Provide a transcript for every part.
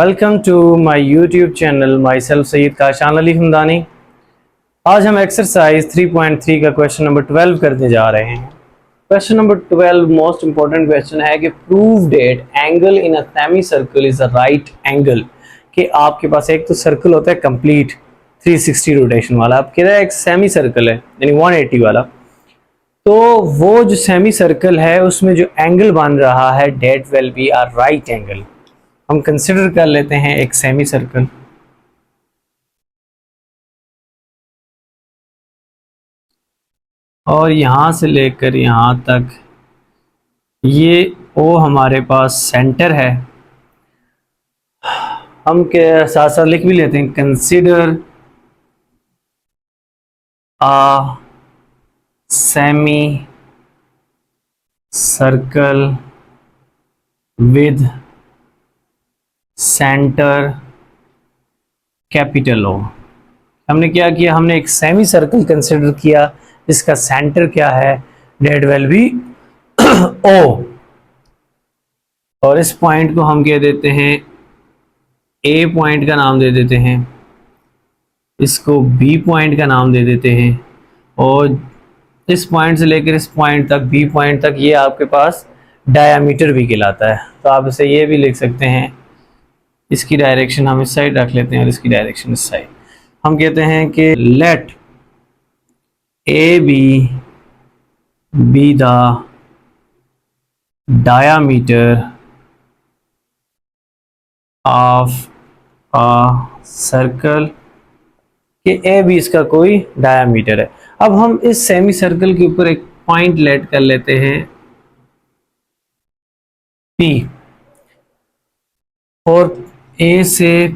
Welcome to my YouTube channel myself Syed Kashan Ali Hamdani. आज हम exercise 3.3 का क्वेश्चन नंबर 12 करने जा रहे हैं। Question number 12 most important question है कि prove that angle in a semi circle is a right angle. कि आपके पास एक तो सर्कल होता है कंप्लीट 360 रोटेशन वाला, आप कह रहे हैं एक सेमी सर्कल है यानी 180 वाला। तो वो जो सेमी सर्कल है उसमें जो एंगल बन रहा है that will be a right angle. हम कंसिडर कर लेते हैं एक सेमी सर्कल। और यहां से लेकर यहां तक ये ओ हमारे पास सेंटर है। हम के साथ साथ लिख भी लेते हैं consider a semi circle with centre capital O. हमने क्या किया, हमने एक सेमी सर्कल कंसिडर किया जिसका सेंटर क्या है, डेट विल बी ओ। और इस पॉइंट को हम कह देते हैं ए पॉइंट का नाम दे देते हैं, इसको बी पॉइंट का नाम दे देते हैं। और इस पॉइंट से लेकर इस पॉइंट तक बी पॉइंट तक ये आपके पास डायामीटर भी कहलाता है। तो आप इसे ये भी लिख सकते हैं, इसकी डायरेक्शन हम इस साइड रख लेते हैं और इसकी डायरेक्शन इस साइड। हम कहते हैं कि let A B the diameter of a circle, कि ए बी इसका कोई डायामीटर है। अब हम इस सेमी सर्कल के ऊपर एक पॉइंट लेट कर लेते हैं पी, और ए से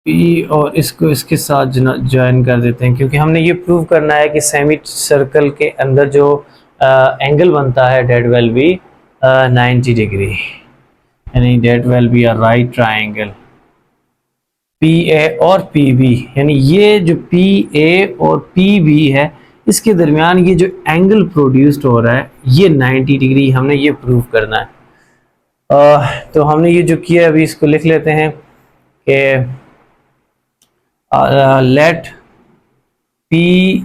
पी और इसको इसके साथ ज्वाइन कर देते हैं, क्योंकि हमने ये प्रूव करना है कि सेमी सर्कल के अंदर जो एंगल बनता है डेट विल बी 90 डिग्री, यानी that will be a right triangle P A और पी बी। यानी ये जो पी ए और पी बी है इसके दरमियान ये जो एंगल प्रोड्यूस्ड हो रहा है ये 90 डिग्री, हमने ये प्रूव करना है। तो हमने ये जो किया अभी इसको लिख लेते हैं कि let P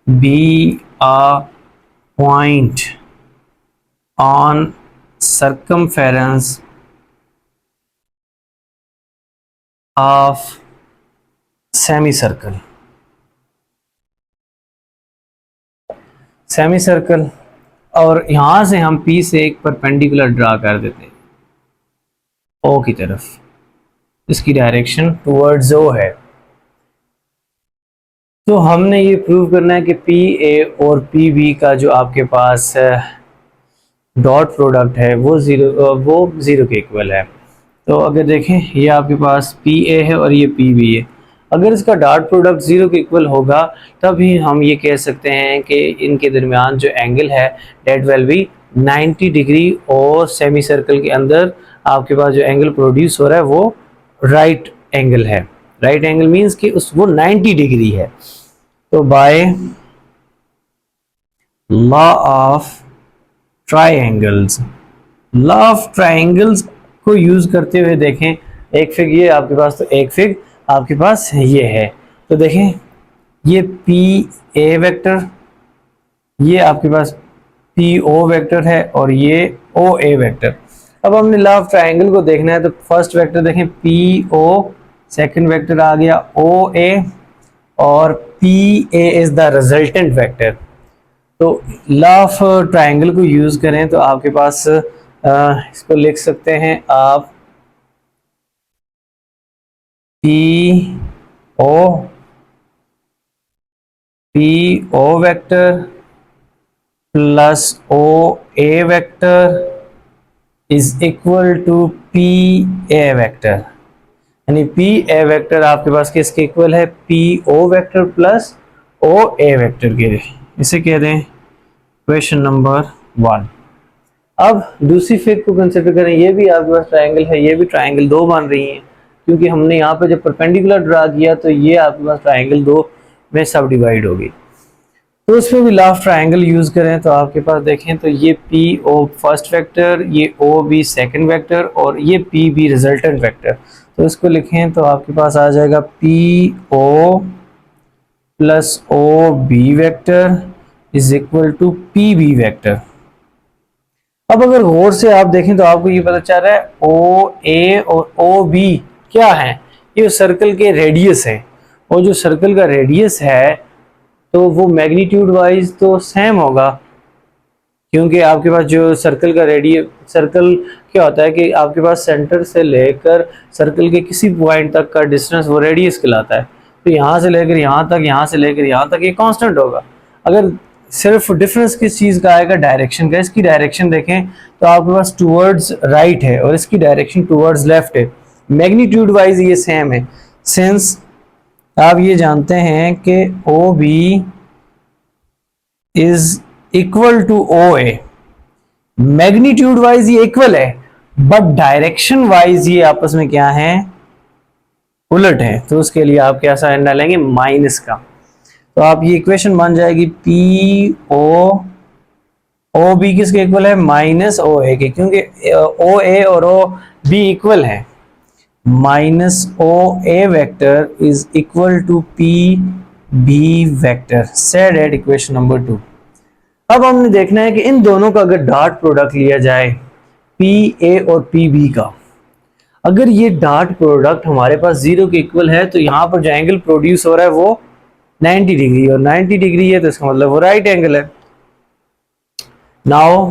B a point on circumference of semicircle। Semicircle, और यहां से हम P से एक परपेंडिकुलर ड्रा कर देते हैं O की तरफ, इसकी डायरेक्शन टुवर्ड्स O है। तो हमने ये प्रूव करना है कि PA और PB का जो आपके पास डॉट प्रोडक्ट है वो जीरो के इक्वल है। तो अगर देखें ये आपके पास PA है और ये PB है, अगर इसका डॉट प्रोडक्ट जीरो के इक्वल होगा तभी हम ये कह सकते हैं कि इनके दरमियान जो एंगल है डेट विल बी 90 डिग्री, और सेमी सर्कल के अंदर आपके पास जो एंगल प्रोड्यूस हो रहा है वो राइट एंगल है। राइट एंगल मीन्स कि वो 90 डिग्री है। तो by law of triangles, law of triangles को यूज करते हुए देखें, एक फिग ये आपके पास, तो एक फिग आपके पास ये है। तो देखें ये पी ए वेक्टर, ये आपके पास पी ओ वेक्टर है और ये ओ ए वेक्टर। अब हमने लॉ ऑफ ट्रायंगल को देखना है, तो फर्स्ट वेक्टर देखें पी ओ, सेकंड वेक्टर आ गया ओ ए, और P A is the resultant vector. तो लॉ ऑफ ट्रायंगल को यूज करें तो आपके पास इसको लिख सकते हैं आप P O vector plus O A vector is equal to P A vector. यानी पी ए वेक्टर आपके पास किसके इक्वल है, P O vector plus O A vector के। इसे कह दें क्वेश्चन नंबर 1। अब दूसरी फिगर को कंसिडर करें, ये भी आपके पास ट्रायंगल है, ये भी ट्रायंगल 2 बन रही हैं, क्योंकि हमने यहाँ पे जब परपेंडिकुलर ड्रा किया तो ये आपके पास ट्रायंगल 2 में सब डिवाइड होगी। तो उसमें भी लॉ ऑफ ट्रायंगल यूज करें तो आपके पास देखें तो ये पी ओ फर्स्ट वेक्टर, ये ओ बी सेकेंड वेक्टर और ये पी बी रिजल्टेंट वेक्टर। तो इसको लिखें तो आपके पास आ जाएगा P O plus O B vector is equal to P B vector. अब अगर गौर से आप देखें तो आपको ये पता चल रहा है ओ ए और ओ बी क्या है, ये सर्कल के रेडियस है। और जो सर्कल का रेडियस है तो वो मैग्नीट्यूड वाइज तो सेम होगा, क्योंकि आपके पास जो सर्कल का रेडियस, सर्कल क्या होता है कि आपके पास सेंटर से लेकर सर्कल के किसी पॉइंट तक का डिस्टेंस वो रेडियस कहलाता है। तो यहाँ से लेकर यहाँ तक, यहाँ से लेकर यहाँ तक ये कांस्टेंट होगा। अगर सिर्फ डिफरेंस किस चीज़ का आएगा, डायरेक्शन का। इसकी डायरेक्शन देखें तो आपके पास टूवर्ड्स राइट है और इसकी डायरेक्शन टूवर्ड्स लेफ्ट है। मैग्नीट्यूड वाइज ये सेम है, सिंस आप ये जानते हैं कि O B is equal to O A. Magnitude wise ये इक्वल है बट डायरेक्शन वाइज ये आपस में क्या है, उलट है। तो उसके लिए आप क्या साइन डालेंगे, माइनस का। तो आप ये इक्वेशन बन जाएगी पी ओ बी किसके इक्वल है, माइनस ओ ए के, क्योंकि ओ ए और ओ बी इक्वल है। Minus O A vector is equal to P B vector. Said at equation number 2। अब हमने देखना है कि इन दोनों का अगर डॉट प्रोडक्ट लिया जाए पी ए और पी बी का, अगर ये डॉट प्रोडक्ट हमारे पास 0 के इक्वल है तो यहाँ पर जो एंगल प्रोड्यूस हो रहा है वो 90 डिग्री, और 90 डिग्री है तो इसका मतलब वो राइट एंगल है। Now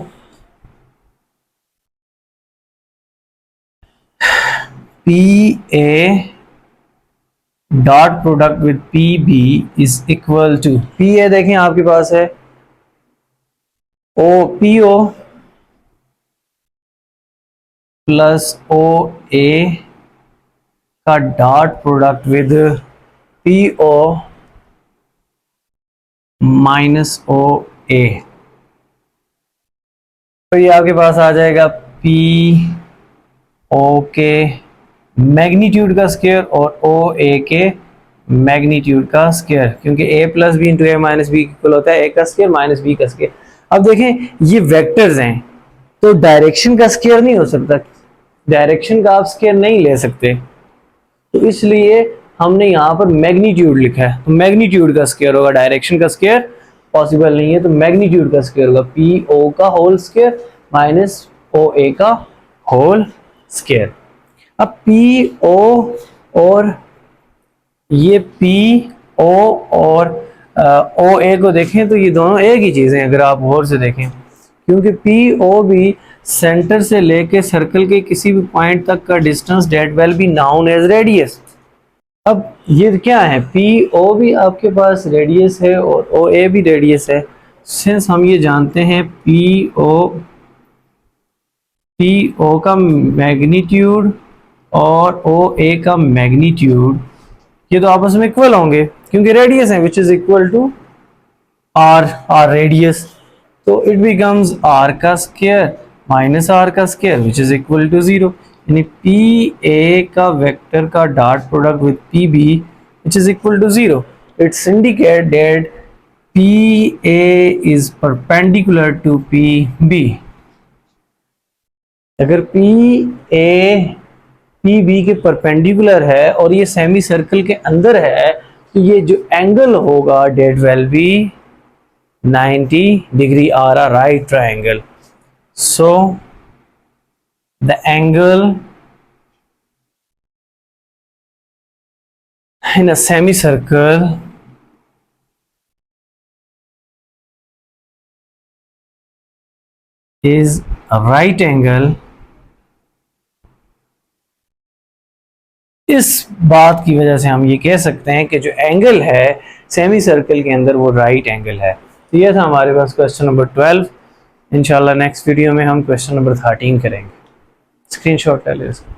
P A dot product with P B is equal to, P A देखें आपके पास है O P O plus O A का dot product with P O minus O A. तो ये आपके पास आ जाएगा पी ओ के मैग्नीट्यूड का स्क्वायर और ओ ए के मैग्नीट्यूड का स्क्वायर, क्योंकि ए प्लस बी इंटू ए माइनस बी इक्वल होता है ए का स्क्वायर माइनस बी का स्क्वायर। अब देखें ये वेक्टर्स हैं तो डायरेक्शन का स्क्वायर नहीं हो सकता, डायरेक्शन का आप स्क्वायर नहीं ले सकते, तो इसलिए हमने यहाँ पर मैग्नीट्यूड लिखा है। तो मैग्नीट्यूड का स्क्वायर होगा, डायरेक्शन का स्क्वायर पॉसिबल नहीं है, तो मैग्नीट्यूड का स्क्वायर होगा पी ओ का whole square minus O A का होल स्क्वायर। अब पी ओ और ये पी ओ और ओ ए को देखें तो ये दोनों एक ही चीज़ हैं अगर आप गौर से देखें, क्योंकि पी ओ भी सेंटर से लेके सर्कल के किसी भी पॉइंट तक का distance that will be known as radius. अब ये क्या है, पी ओ भी आपके पास रेडियस है और ओ ए भी रेडियस है। सिंस हम ये जानते हैं पी ओ का मैग्नीट्यूड और ओ ए का मैग्नीट्यूड ये तो आपस में इक्वल होंगे क्योंकि रेडियस है, which is equal to R radius. तो इट बिकम्स आर का स्क्वायर माइनस आर का square which is equal to 0। यानी पी ए का वेक्टर का dot product with P B which is equal to 0। It's indicate that P A is perpendicular to P B. अगर P A P B के perpendicular है और ये semi circle के अंदर है तो ये जो एंगल होगा that will be 90 degree or a right triangle. So the angle in a semicircle is a right angle। इस बात की वजह से हम ये कह सकते हैं कि जो एंगल है सेमी सर्कल के अंदर वो राइट एंगल है। तो ये था हमारे पास क्वेश्चन नंबर 12। इंशाल्लाह नेक्स्ट वीडियो में हम क्वेश्चन नंबर 13 करेंगे। स्क्रीनशॉट ले लें इसको।